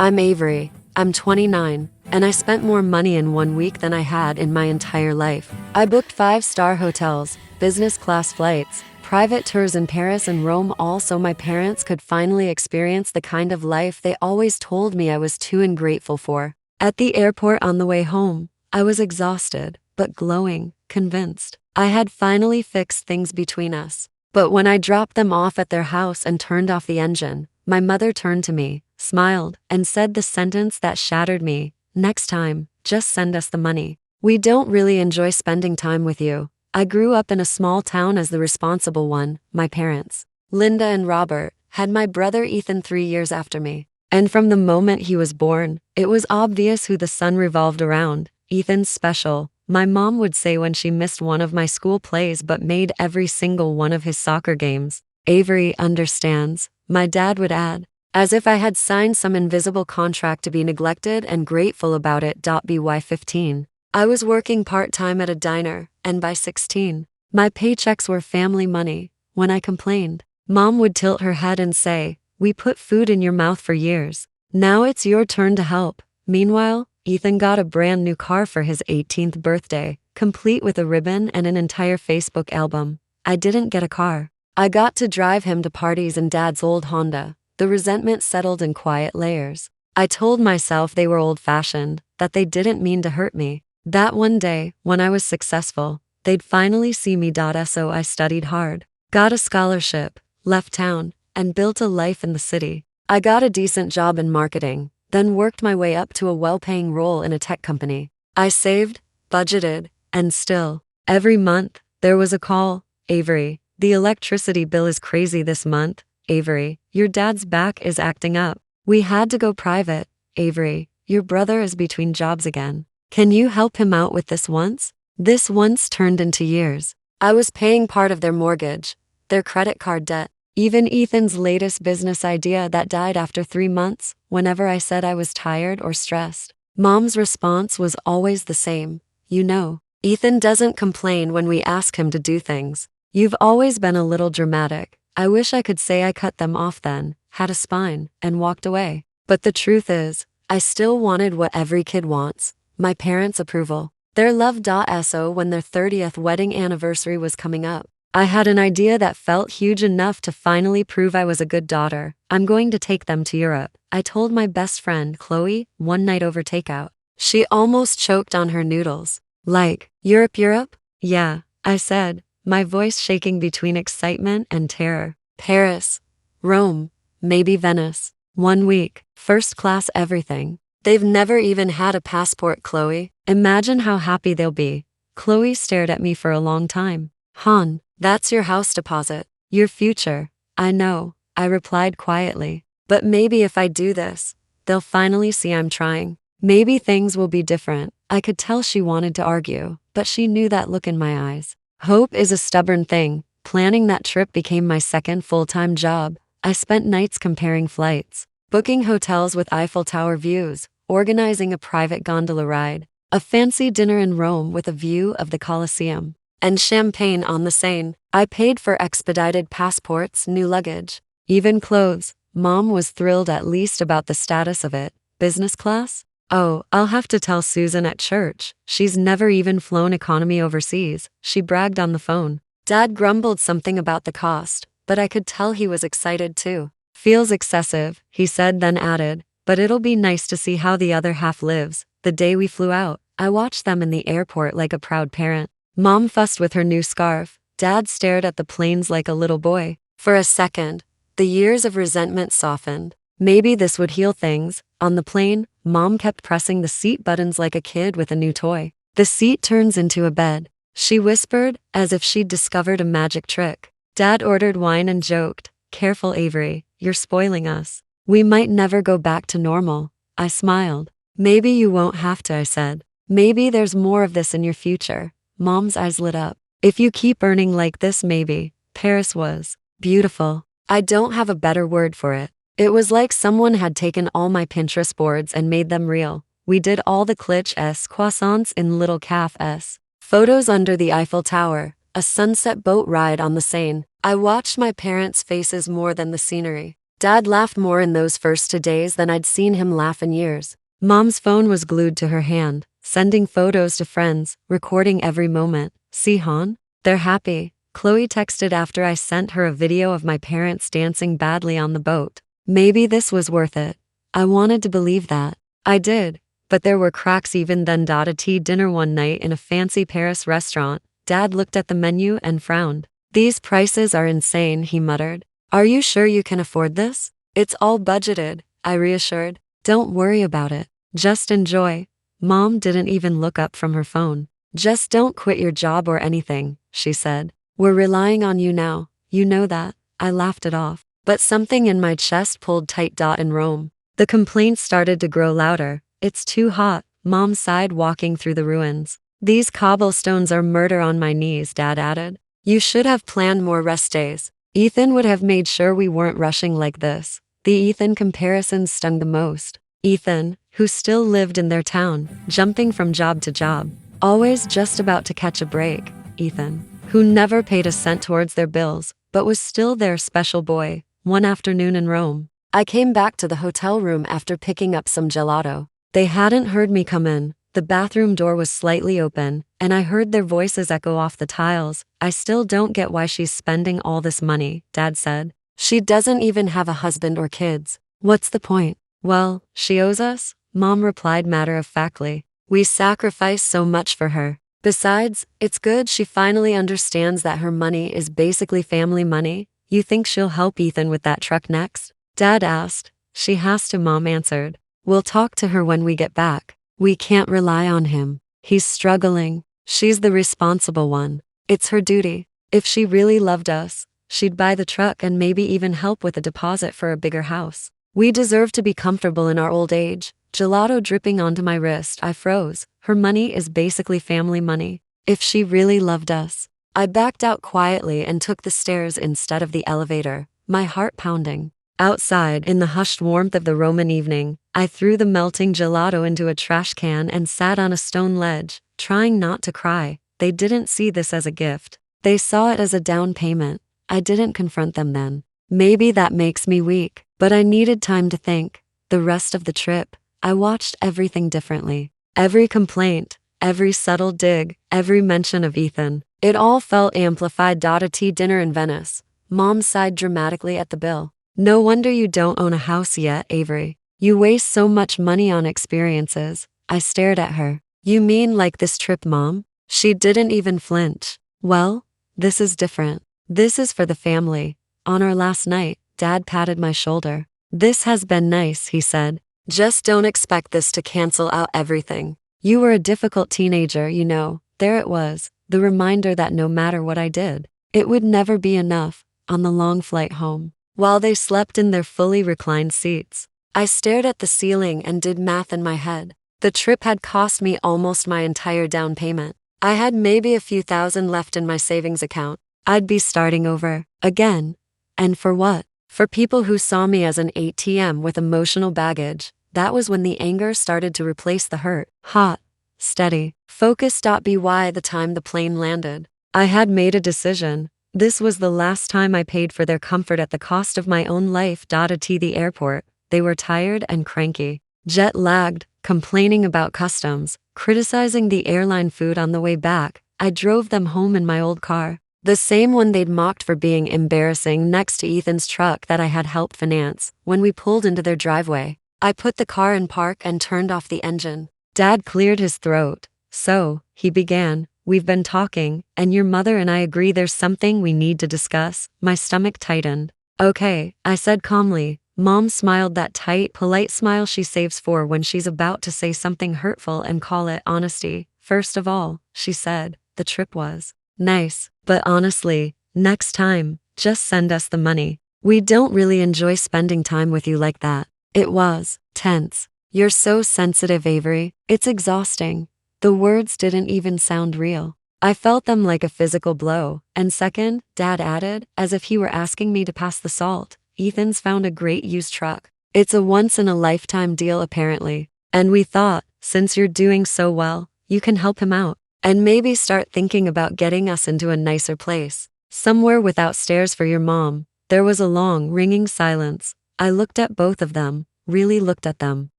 I'm Avery. I'm 29, and I spent more money in 1 week than I had in my entire life. I booked 5-star hotels, business class flights, private tours in Paris and Rome, all so my parents could finally experience the kind of life they always told me I was too ungrateful for. At the airport on the way home, I was exhausted, but glowing, convinced I had finally fixed things between us. But when I dropped them off at their house and turned off the engine, my mother turned to me, smiled, and said the sentence that shattered me: "Next time, just send us the money. We don't really enjoy spending time with you." I grew up in a small town as the responsible one. My parents, Linda and Robert, had my brother Ethan 3 years after me. And from the moment he was born, it was obvious who the son revolved around. "Ethan's special," my mom would say when she missed one of my school plays but made every single one of his soccer games. "Avery understands," my dad would add, as if I had signed some invisible contract to be neglected and grateful about it. By 15, I was working part-time at a diner, and by 16, my paychecks were family money. When I complained, Mom would tilt her head and say, "We put food in your mouth for years. Now it's your turn to help." Meanwhile, Ethan got a brand new car for his 18th birthday, complete with a ribbon and an entire Facebook album. I didn't get a car. I got to drive him to parties in Dad's old Honda. The resentment settled in quiet layers. I told myself they were old-fashioned, that they didn't mean to hurt me. That one day, when I was successful, they'd finally see me. So I studied hard, got a scholarship, left town, and built a life in the city. I got a decent job in marketing, then worked my way up to a well-paying role in a tech company. I saved, budgeted, and still, every month, there was a call. "Avery, the electricity bill is crazy this month. Avery, your dad's back is acting up. We had to go private. Avery, your brother is between jobs again. Can you help him out with this once?" This once turned into years. I was paying part of their mortgage, their credit card debt, even Ethan's latest business idea that died after 3 months. Whenever I said I was tired or stressed, Mom's response was always the same: "You know, Ethan doesn't complain when we ask him to do things. You've always been a little dramatic." I wish I could say I cut them off then, had a spine, and walked away. But the truth is, I still wanted what every kid wants: my parents' approval, their love. So when their 30th wedding anniversary was coming up, I had an idea that felt huge enough to finally prove I was a good daughter. "I'm going to take them to Europe," I told my best friend Chloe one night over takeout. She almost choked on her noodles. "Like, Europe? Yeah," I said, my voice shaking between excitement and terror. "Paris, Rome, maybe Venice. 1 week, first class everything. They've never even had a passport, Chloe. Imagine how happy they'll be." Chloe stared at me for a long time. "Han, that's your house deposit. Your future." "I know," I replied quietly. "But maybe if I do this, they'll finally see I'm trying. Maybe things will be different." I could tell she wanted to argue, but she knew that look in my eyes. Hope is a stubborn thing. Planning that trip became my second full-time job. I spent nights comparing flights, booking hotels with Eiffel Tower views, organizing a private gondola ride, a fancy dinner in Rome with a view of the Colosseum, and champagne on the Seine. I paid for expedited passports, new luggage, even clothes. Mom was thrilled, at least about the status of it. Business class? "Oh, I'll have to tell Susan at church. She's never even flown economy overseas," she bragged on the phone. Dad grumbled something about the cost, but I could tell he was excited too. "Feels excessive," he said, then added, "but it'll be nice to see how the other half lives." The day we flew out, I watched them in the airport like a proud parent. Mom fussed with her new scarf. Dad stared at the planes like a little boy. For a second, the years of resentment softened. Maybe this would heal things. On the plane, Mom kept pressing the seat buttons like a kid with a new toy. "The seat turns into a bed," she whispered, as if she'd discovered a magic trick. Dad ordered wine and joked, "Careful, Avery, you're spoiling us. We might never go back to normal." I smiled. "Maybe you won't have to," I said. "Maybe there's more of this in your future." Mom's eyes lit up. "If you keep earning like this, maybe." Paris was beautiful. I don't have a better word for it. It was like someone had taken all my Pinterest boards and made them real. We did all the Clich croissants in Little Cafes, photos under the Eiffel Tower, a sunset boat ride on the Seine. I watched my parents' faces more than the scenery. Dad laughed more in those first 2 days than I'd seen him laugh in years. Mom's phone was glued to her hand, sending photos to friends, recording every moment. See, hon? They're happy. Chloe texted after I sent her a video of my parents dancing badly on the boat. Maybe this was worth it. I wanted to believe that. I did. But there were cracks even then. A tea dinner one night in a fancy Paris restaurant. Dad looked at the menu and frowned. These prices are insane, he muttered. Are you sure you can afford this? It's all budgeted, I reassured. Don't worry about it. Just enjoy. Mom didn't even look up from her phone. Just don't quit your job or anything, she said. We're relying on you now. You know that. I laughed it off. But something in my chest pulled tight. In Rome, the complaints started to grow louder. It's too hot, Mom sighed, walking through the ruins. These cobblestones are murder. On my knees, Dad added. You should have planned more rest days. Ethan would have made sure we weren't rushing like this. The Ethan comparisons stung the most. Ethan, who still lived in their town, jumping from job to job, always just about to catch a break. Ethan, who never paid a cent towards their bills, but was still their special boy. One afternoon in Rome, I came back to the hotel room after picking up some gelato. They hadn't heard me come in. The bathroom door was slightly open, and I heard their voices echo off the tiles. I still don't get why she's spending all this money, Dad said. She doesn't even have a husband or kids. What's the point? Well, she owes us, Mom replied matter-of-factly. We sacrifice so much for her. Besides, it's good she finally understands that her money is basically family money. You think she'll help Ethan with that truck next? Dad asked. She has to, Mom answered. We'll talk to her when we get back. We can't rely on him. He's struggling. She's the responsible one. It's her duty. If she really loved us, she'd buy the truck and maybe even help with a deposit for a bigger house. We deserve to be comfortable in our old age. Gelato dripping onto my wrist, I froze. Her money is basically family money. If she really loved us. I backed out quietly and took the stairs instead of the elevator, my heart pounding. Outside, in the hushed warmth of the Roman evening, I threw the melting gelato into a trash can and sat on a stone ledge, trying not to cry. They didn't see this as a gift. They saw it as a down payment. I didn't confront them then. Maybe that makes me weak, but I needed time to think. The rest of the trip, I watched everything differently. Every complaint, every subtle dig, every mention of Ethan. It all felt amplified. A tea dinner in Venice. Mom sighed dramatically at the bill. No wonder you don't own a house yet, Avery. You waste so much money on experiences. I stared at her. You mean like this trip, Mom? She didn't even flinch. Well, this is different. This is for the family. On our last night, Dad patted my shoulder. This has been nice, he said. Just don't expect this to cancel out everything. You were a difficult teenager, you know. There it was, the reminder that no matter what I did, it would never be enough. On the long flight home, while they slept in their fully reclined seats, I stared at the ceiling and did math in my head. The trip had cost me almost my entire down payment. I had maybe a few thousand left in my savings account. I'd be starting over, again. And for what? For people who saw me as an ATM with emotional baggage. That was when the anger started to replace the hurt. Hot, steady, focused. By the time the plane landed, I had made a decision. This was the last time I paid for their comfort at the cost of my own life. At the airport, they were tired and cranky, jet-lagged, complaining about customs, criticizing the airline food on the way back. I drove them home in my old car, the same one they'd mocked for being embarrassing, next to Ethan's truck that I had helped finance. When we pulled into their driveway, I put the car in park and turned off the engine. Dad cleared his throat. So, he began, we've been talking, and your mother and I agree there's something we need to discuss. My stomach tightened. Okay, I said calmly. Mom smiled, that tight, polite smile she saves for when she's about to say something hurtful and call it honesty. First of all, she said, the trip was nice, but honestly, next time, just send us the money. We don't really enjoy spending time with you like that. It was tense. You're so sensitive, Avery. It's exhausting. The words didn't even sound real. I felt them like a physical blow. And second, Dad added, as if he were asking me to pass the salt, Ethan's found a great used truck. It's a once-in-a-lifetime deal apparently. And we thought, since you're doing so well, you can help him out. And maybe start thinking about getting us into a nicer place. Somewhere without stairs for your mom. There was a long, ringing silence. I looked at both of them, really looked at them.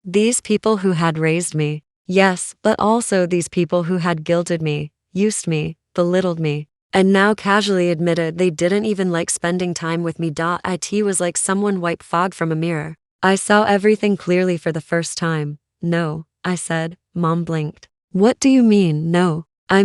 These people who had raised me, yes, but also these people who had guilted me, used me, belittled me, and now casually admitted they didn't even like spending time with me. It was like someone wiped fog from a mirror. I saw everything clearly for the first time. No, I said. Mom blinked. What do you mean, no? I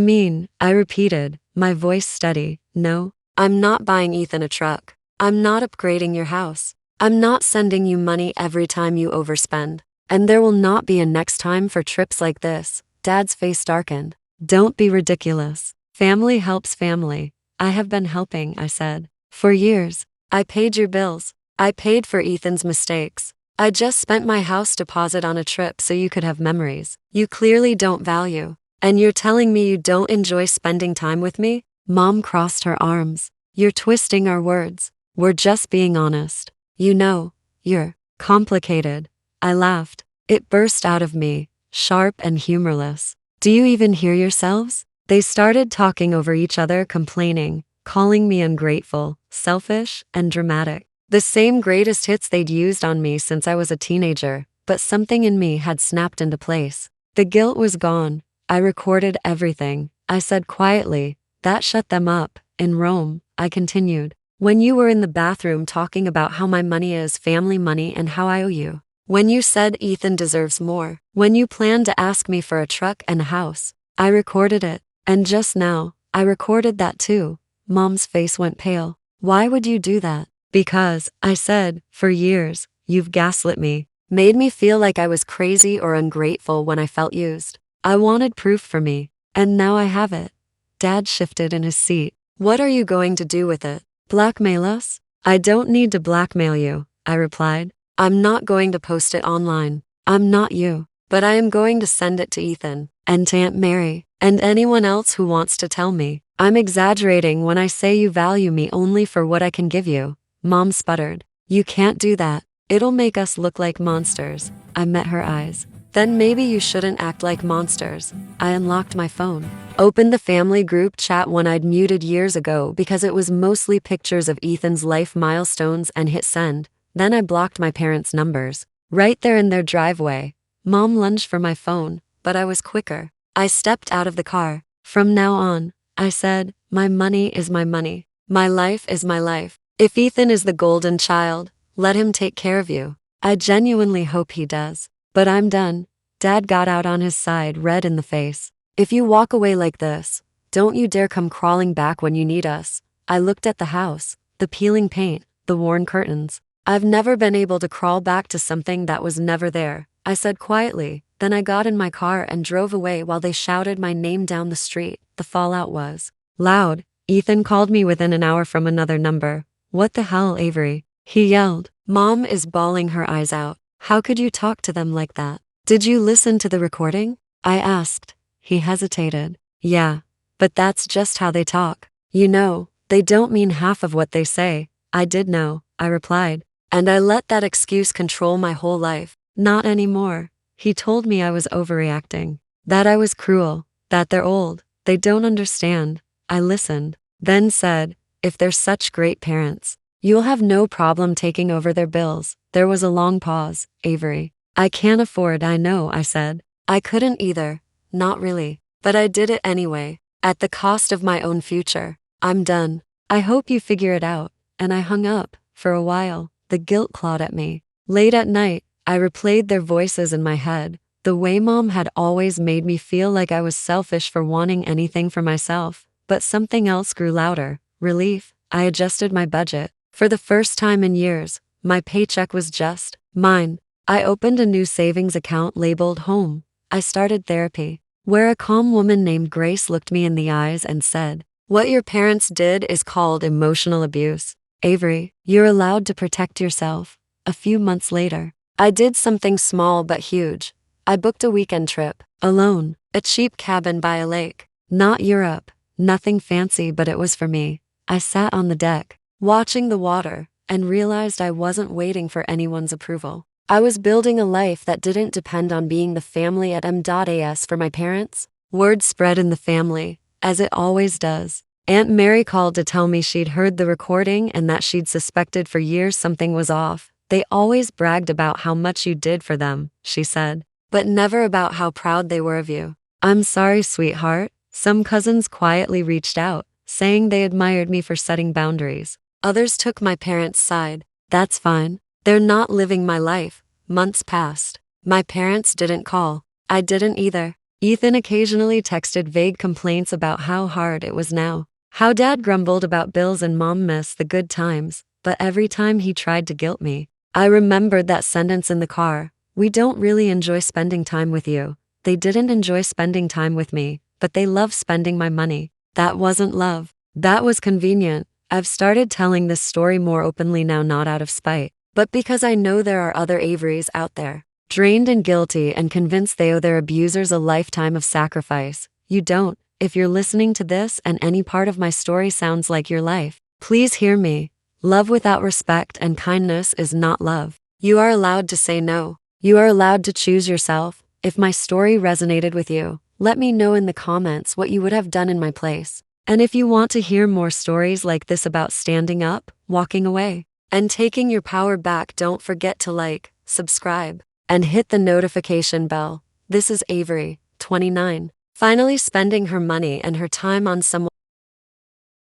repeated, my voice steady. No, I'm not buying Ethan a truck. I'm not upgrading your house. I'm not sending you money every time you overspend. And there will not be a next time for trips like this. Dad's face darkened. Don't be ridiculous. Family helps family. I have been helping, I said. For years. I paid your bills. I paid for Ethan's mistakes. I just spent my house deposit on a trip so you could have memories you clearly don't value. And you're telling me you don't enjoy spending time with me? Mom crossed her arms. You're twisting our words. We're just being honest. You know, you're complicated. I laughed. It burst out of me, sharp and humorless. Do you even hear yourselves? They started talking over each other, complaining, calling me ungrateful, selfish, and dramatic. The same greatest hits they'd used on me since I was a teenager, but something in me had snapped into place. The guilt was gone. I recorded everything. I said quietly, that shut them up. In Rome, I continued. When you were in the bathroom talking about how my money is family money and how I owe you. When you said Ethan deserves more. When you planned to ask me for a truck and a house. I recorded it. And just now, I recorded that too. Mom's face went pale. Why would you do that? Because, I said, for years, you've gaslit me. Made me feel like I was crazy or ungrateful when I felt used. I wanted proof for me. And now I have it. Dad shifted in his seat. What are you going to do with it? Blackmail us? I don't need to blackmail you, I replied. I'm not going to post it online. I'm not you. But I am going to send it to Ethan, and to Aunt Mary, and anyone else who wants to tell me. I'm exaggerating when I say you value me only for what I can give you. Mom sputtered. You can't do that. It'll make us look like monsters. I met her eyes. Then maybe you shouldn't act like monsters. I unlocked my phone. Opened the family group chat one I'd muted years ago because it was mostly pictures of Ethan's life milestones and hit send. Then I blocked my parents' numbers. Right there in their driveway. Mom lunged for my phone, but I was quicker. I stepped out of the car. From now on, I said, my money is my money. My life is my life. If Ethan is the golden child, let him take care of you. I genuinely hope he does. But I'm done. Dad got out on his side, red in the face. If you walk away like this, don't you dare come crawling back when you need us. I looked at the house, the peeling paint, the worn curtains. I've never been able to crawl back to something that was never there, I said quietly. Then I got in my car and drove away while they shouted my name down the street. The fallout was loud. Ethan called me within an hour from another number. What the hell, Avery? He yelled. Mom is bawling her eyes out. How could you talk to them like that? Did you listen to the recording? I asked. He hesitated. Yeah, but that's just how they talk. You know, they don't mean half of what they say. I did know, I replied. And I let that excuse control my whole life. Not anymore. He told me I was overreacting. That I was cruel. That they're old. They don't understand. I listened. Then said, if they're such great parents, you'll have no problem taking over their bills. There was a long pause. Avery. I can't afford, I know, I said. I couldn't either. Not really. But I did it anyway. At the cost of my own future. I'm done. I hope you figure it out. And I hung up. For a while, the guilt clawed at me. Late at night, I replayed their voices in my head. The way Mom had always made me feel like I was selfish for wanting anything for myself. But something else grew louder. Relief. I adjusted my budget. For the first time in years, my paycheck was just mine. I opened a new savings account labeled Home. I started therapy, where a calm woman named Grace looked me in the eyes and said, what your parents did is called emotional abuse. Avery, you're allowed to protect yourself. A few months later, I did something small but huge. I booked a weekend trip, alone, a cheap cabin by a lake. Not Europe, nothing fancy, but it was for me. I sat on the deck, watching the water, and realized I wasn't waiting for anyone's approval. I was building a life that didn't depend on being the family at M.A.S. for my parents. Word spread in the family, as it always does. Aunt Mary called to tell me she'd heard the recording and that she'd suspected for years something was off. They always bragged about how much you did for them, she said, but never about how proud they were of you. I'm sorry, sweetheart. Some cousins quietly reached out, saying they admired me for setting boundaries. Others took my parents' side. That's fine. They're not living my life. Months passed. My parents didn't call. I didn't either. Ethan occasionally texted vague complaints about how hard it was now. How dad grumbled about bills and mom missed the good times, but every time he tried to guilt me. I remembered that sentence in the car. We don't really enjoy spending time with you. They didn't enjoy spending time with me, but they love spending my money. That wasn't love. That was convenient. I've started telling this story more openly now, not out of spite, but because I know there are other Averys out there, drained and guilty and convinced they owe their abusers a lifetime of sacrifice. You don't. If you're listening to this and any part of my story sounds like your life, please hear me. Love without respect and kindness is not love. You are allowed to say no. You are allowed to choose yourself. If my story resonated with you, let me know in the comments what you would have done in my place. And if you want to hear more stories like this about standing up, walking away, and taking your power back, don't forget to like, subscribe, and hit the notification bell. This is Avery, 29. Finally spending her money and her time on someone